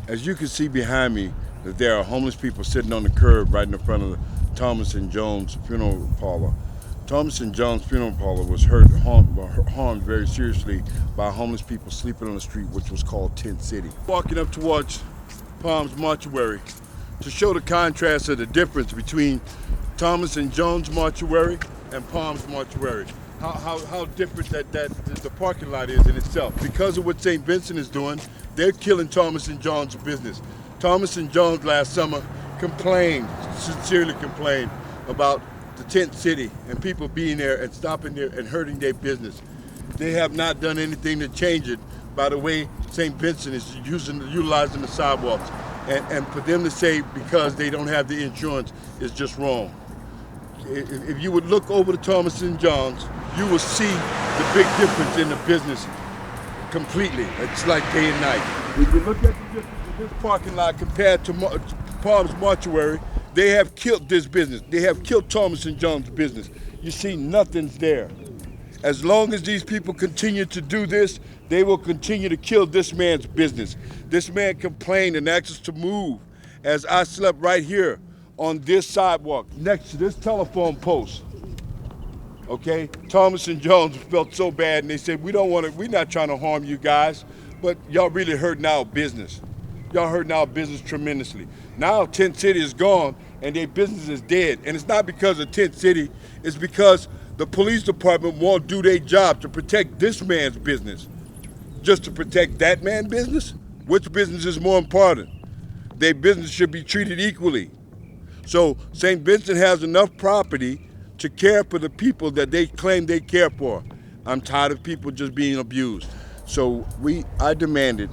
As you can see behind me, that there are homeless people sitting on the curb right in the front of the Thomas and Jones funeral parlor. Thomas and Jones funeral parlor was harmed very seriously by homeless people sleeping on the street, which was called Tent City. Walking up towards Palms Mortuary to show the contrast of the difference between Thomas and Jones Mortuary and Palms Mortuary. How different that the parking lot is in itself. Because of what St. Vincent is doing, they're killing Thomas and Jones' business. Thomas and Jones last summer sincerely complained about the Tent City and people being there and stopping there and hurting their business. They have not done anything to change it by the way St. Vincent is utilizing the sidewalks. And for them to say because they don't have the insurance is just wrong. If you would look over to Thomas and John's, you will see the big difference in the business completely. It's like day and night. If you look at the difference in this parking lot compared to Palms Mortuary, they have killed this business. They have killed Thomas and John's business. You see, nothing's there. As long as these people continue to do this, they will continue to kill this man's business. This man complained and asked us to move as I slept right here on this sidewalk next to this telephone post. Okay, Thomas and Jones felt so bad and they said, we're not trying to harm you guys, but y'all really hurting our business. Y'all hurting our business tremendously. Now Tent City is gone and their business is dead. And it's not because of Tent City, it's because the police department won't do their job to protect this man's business. Just to protect that man's business? Which business is more important? Their business should be treated equally. So St. Vincent has enough property to care for the people that they claim they care for. I'm tired of people just being abused. So I demanded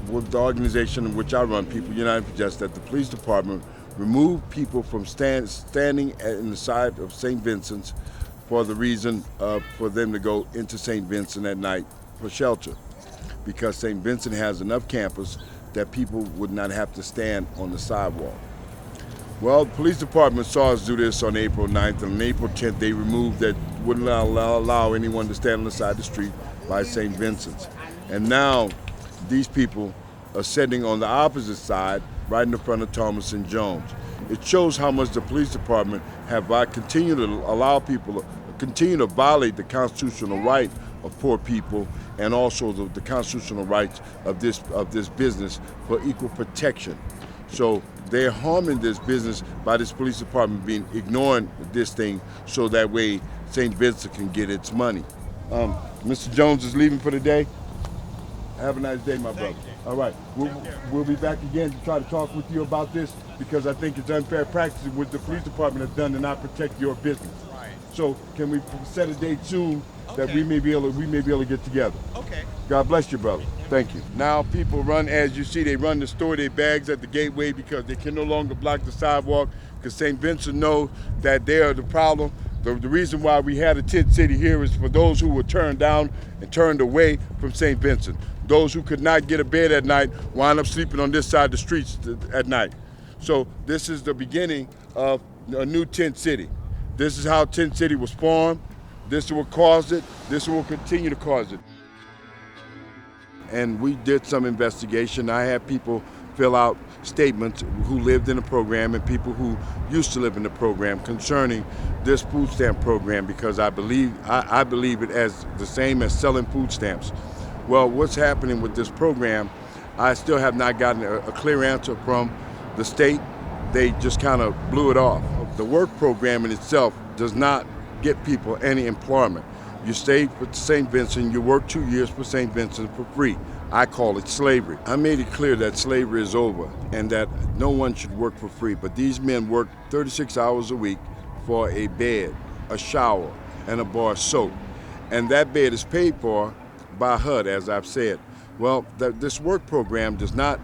with the organization in which I run, People United for Justice, that the police department remove people from standing in the side of St. Vincent's for the reason for them to go into St. Vincent at night for shelter. Because St. Vincent has enough campus that people would not have to stand on the sidewalk. Well, the police department saw us do this on April 9th, and on April 10th they removed that, wouldn't allow anyone to stand on the side of the street by St. Vincent's. And now these people are sitting on the opposite side, right in the front of Thomas and Jones. It shows how much the police department have continued to allow people, continue to violate the constitutional right of poor people and also the constitutional rights of this business for equal protection. So they're harming this business by this police department ignoring this thing so that way St. Vincent can get its money. Mr. Jones is leaving for the day. Have a nice day, my brother. All right, we'll be back again to try to talk with you about this because I think it's unfair practice what the police department has done to not protect your business. Right. So can we set a date soon that we may be able to get together? Okay. God bless you, brother. Thank you. Now people run, as you see, they run to store their bags at the gateway because they can no longer block the sidewalk because St. Vincent knows that they are the problem. The reason why we had a Tent City here is for those who were turned down and turned away from St. Vincent. Those who could not get a bed at night wind up sleeping on this side of the streets at night. So this is the beginning of a new Tent City. This is how Tent City was formed. This is what caused it. This will continue to cause it. And we did some investigation. I had people fill out statements who lived in the program and people who used to live in the program concerning this food stamp program because I believe it as the same as selling food stamps. Well, what's happening with this program, I still have not gotten a clear answer from the state. They just kind of blew it off. The work program in itself does not get people any employment. You stay with St. Vincent, you work 2 years for St. Vincent for free. I call it slavery. I made it clear that slavery is over and that no one should work for free, but these men work 36 hours a week for a bed, a shower, and a bar of soap. And that bed is paid for by HUD, as I've said. Well, this work program does not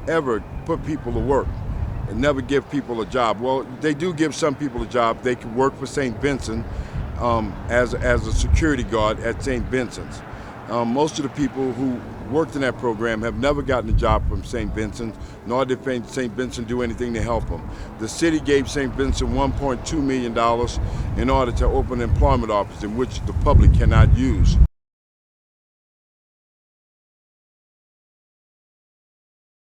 ever put people to work and never give people a job. Well, they do give some people a job. They can work for St. Vincent as a security guard at St. Vincent's. Most of the people who worked in that program have never gotten a job from St. Vincent, nor did St. Vincent do anything to help them. The city gave St. Vincent $1.2 million in order to open an employment office in which the public cannot use.